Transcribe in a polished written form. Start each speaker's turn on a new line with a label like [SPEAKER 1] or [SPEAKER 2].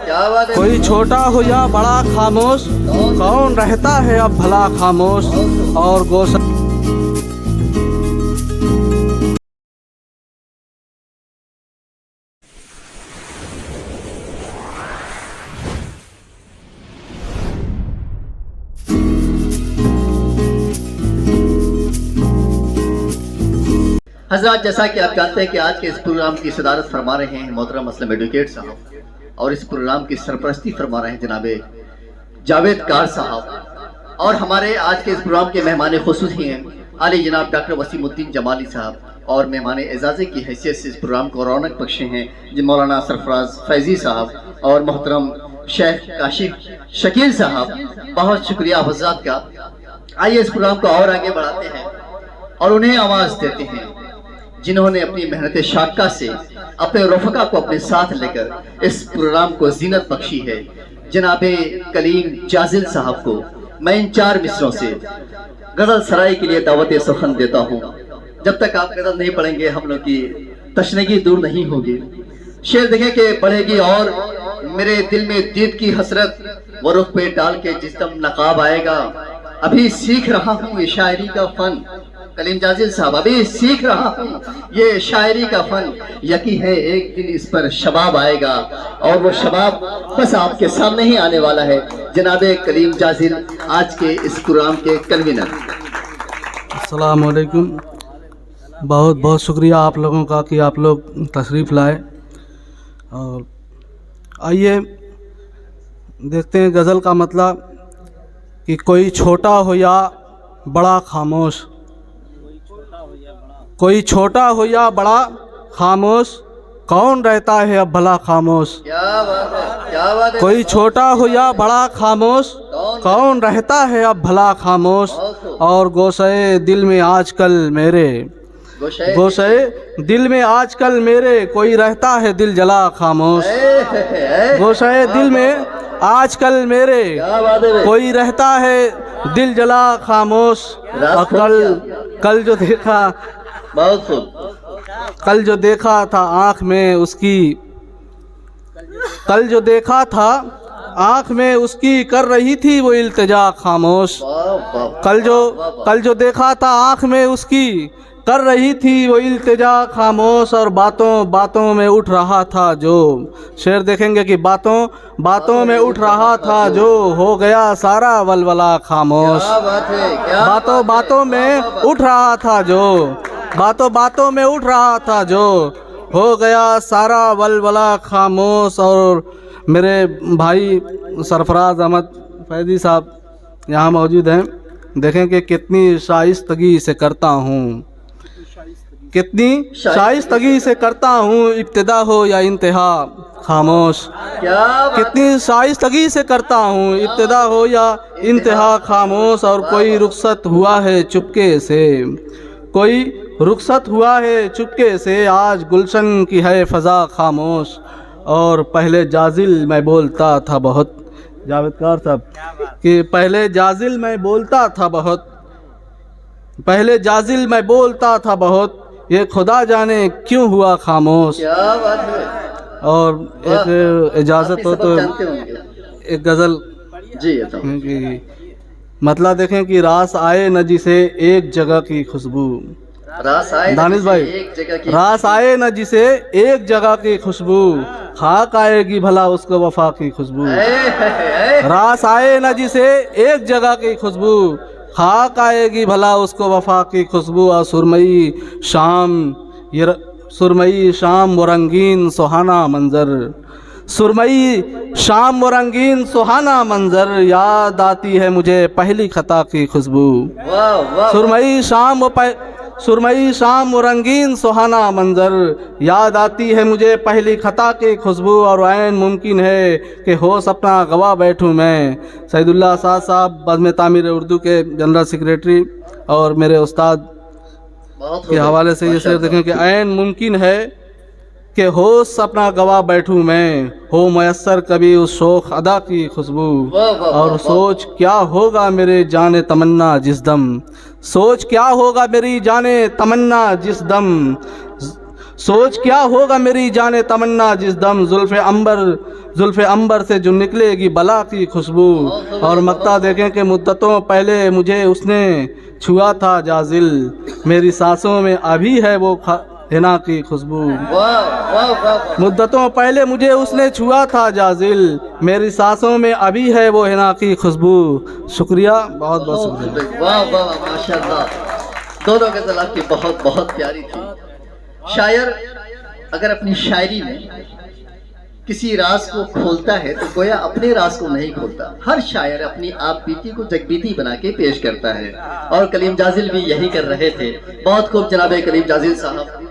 [SPEAKER 1] क्या बात है।
[SPEAKER 2] कोई छोटा हो या बड़ा खामोश, कौन रहता है अब भला खामोश। और गोसा
[SPEAKER 1] हज़रात, जैसा कि आप जानते हैं कि आज के इस प्रोग्राम की सदारत फरमा रहे हैं मोहतरम असलम एडवोकेट साहब, और इस प्रोग्राम की सरपरस्ती फरमा रहे हैं जनाब जावेद कार साहब। और हमारे आज के इस प्रोग्राम के मेहमान खुसूसी हैं आली जनाब डॉक्टर वसीमुद्दीन जमाली साहब, और मेहमान एजाज़े की हैसियत से इस प्रोग्राम को रौनक बख्शे हैं जी मौलाना सरफराज फैज़ी साहब और मोहतरम शेख काशिफ शकील साहब। बहुत शुक्रिया हज़रात का। आइए इस प्रोग्राम को और आगे बढ़ाते हैं और उन्हें आवाज़ देते हैं जिन्होंने अपनी मेहनत शाका से अपने रफ़का को अपने साथ लेकर इस प्रोग्राम को जीनत बख्शी है। जनाबे कलीम जाजिल साहब को मैं इन 4 मिसरों से गज़ल सराय के लिए दावत सुखन देता हूँ। जब तक आप गज़ल नहीं पढ़ेंगे हम लोग की तशनगी दूर नहीं होगी। शेर देखें कि बढ़ेगी और मेरे दिल में दीद की हसरत वो रुख पे डाल के जिस दम नकाब आएगा। अभी सीख रहा हूँ ये शायरी का फन। कलीम जाजिल साहब, अभी सीख रहा हूँ ये शायरी का फन। यकीन है एक दिन इस पर शबाब आएगा और वो शबाब बस आपके सामने ही आने वाला है। जनाबे कलीम जाजिल आज के इस प्रोग्राम के कन्वीनर।
[SPEAKER 2] अस्सलाम वालेकुम। बहुत बहुत शुक्रिया आप लोगों का कि आप लोग तशरीफ़ लाए। और आइए देखते हैं गज़ल का मतलब कि कोई छोटा हो या बड़ा खामोश, कोई छोटा हो या बड़ा खामोश, कौन रहता है अब भला खामोश।
[SPEAKER 1] क्या बात है, क्या बात है।
[SPEAKER 2] कोई छोटा हो या बड़ा खामोश, कौन रहता है अब भला खामोश। और गोशे दिल में आजकल मेरे, गोशे दिल में आजकल मेरे, कोई रहता है दिल जला खामोश। गोशे दिल में आजकल मेरे, कोई रहता है दिल जला खामोश। और कल जो देखा,
[SPEAKER 1] बहुत खूब,
[SPEAKER 2] कल जो देखा था आँख में उसकी, कल जो देखा था आँख में उसकी, कर रही थी वो इल्तिजा खामोश। कल जो देखा था आँख में उसकी, कर रही थी वो इल्तिजा खामोश। और बातों बातों में उठ रहा था जो, शेर देखेंगे कि बातों बातों में उठ रहा था जो, हो गया सारा वलवला खामोश। बातों बातों में उठ रहा था जो, बातों बातों में उठ रहा था जो, हो गया सारा वलवला खामोश। और मेरे भाई सरफराज अहमद फैज़ी साहब यहाँ मौजूद हैं। देखें कि कितनी शाइस्तगी से करता हूँ, कितनी शाइस्तगी से करता हूँ, इब्तिदा हो या इंतहा खामोश। कितनी शाइस्तगी से करता हूँ, इब्तिदा हो या इंतहा खामोश। और कोई रुखसत हुआ है चुपके से, कोई रुखसत हुआ है चुपके से, आज गुलशन की है फ़ज़ा खामोश। और पहले जाजिल मैं बोलता था बहुत, जावेदकार साहब कि पहले जाजिल मैं बोलता था बहुत, पहले जाजिल मैं बोलता था बहुत, ये खुदा जाने क्यों हुआ खामोश।
[SPEAKER 1] क्या बात है।
[SPEAKER 2] और एक इजाज़त हो तो एक गज़ल
[SPEAKER 1] जी
[SPEAKER 2] मतलब देखें कि रास आए न जिसे एक जगह की खुशबू, दानिश भाई, रास आए न जिसे एक जगह की खुशबू, खाक आएगी भला उसको वफा की खुशबू। रास आए न जिसे एक जगह की खुशबू, खाक आएगी भला उसको वफा की खुशबू। और सुरमई शाम, ये सुरमई शाम वो रंगीन सुहाना मंजर, सुरमई शाम वो रंगीन सुहाना मंजर, याद आती है मुझे पहली खता की खुशबू। सुरमई शाम वो सुरमई शाम वो रंगीन सुहाना मंजर, याद आती है मुझे पहली खता की खुशबू। और ऐन मुमकिन है कि हो सपना गवा बैठूं मैं। सईदुल्लाह साहब बज़्म तामीर उर्दू के जनरल सेक्रेटरी और मेरे उस्ताद के हवाले से ये शेर देखें कि ऐन मुमकिन है कि हो सपना गवा बैठूं मैं, हो मयस्सर कभी उस शोख अदा की खुशबू। और सोच क्या होगा मेरे जाने तमन्ना जिस दम, सोच क्या होगा मेरी जाने तमन्ना जिस दम, सोच क्या होगा मेरी जाने तमन्ना जिस दम जुल्फ़े अंबर से जो निकलेगी बला की खुशबू। और मक्ता देखें कि मुद्दतों पहले मुझे उसने छुआ था जाजिल, मेरी सांसों में अभी है वो हिना की खुशबू। मुद्दतों पहले मुझे उसने छुआ था जाजिल, मेरी सांसों में अभी है वो हिना की खुशबू। शुक्रिया, बहुत बहुत शुक्रिया।
[SPEAKER 1] वाह वाह माशाल्लाह, दोनों गजल आपकी बहुत बहुत प्यारी थी। शायर अगर अपनी शायरी में किसी राज को खोलता है तो गोया अपने राज को नहीं खोलता, हर शायर अपनी आप बीती को जगबीती बना के पेश करता है। और कलीम जाजिल भी यही कर रहे थे। बहुत खूब जनाब कलीम जाजिल साहब।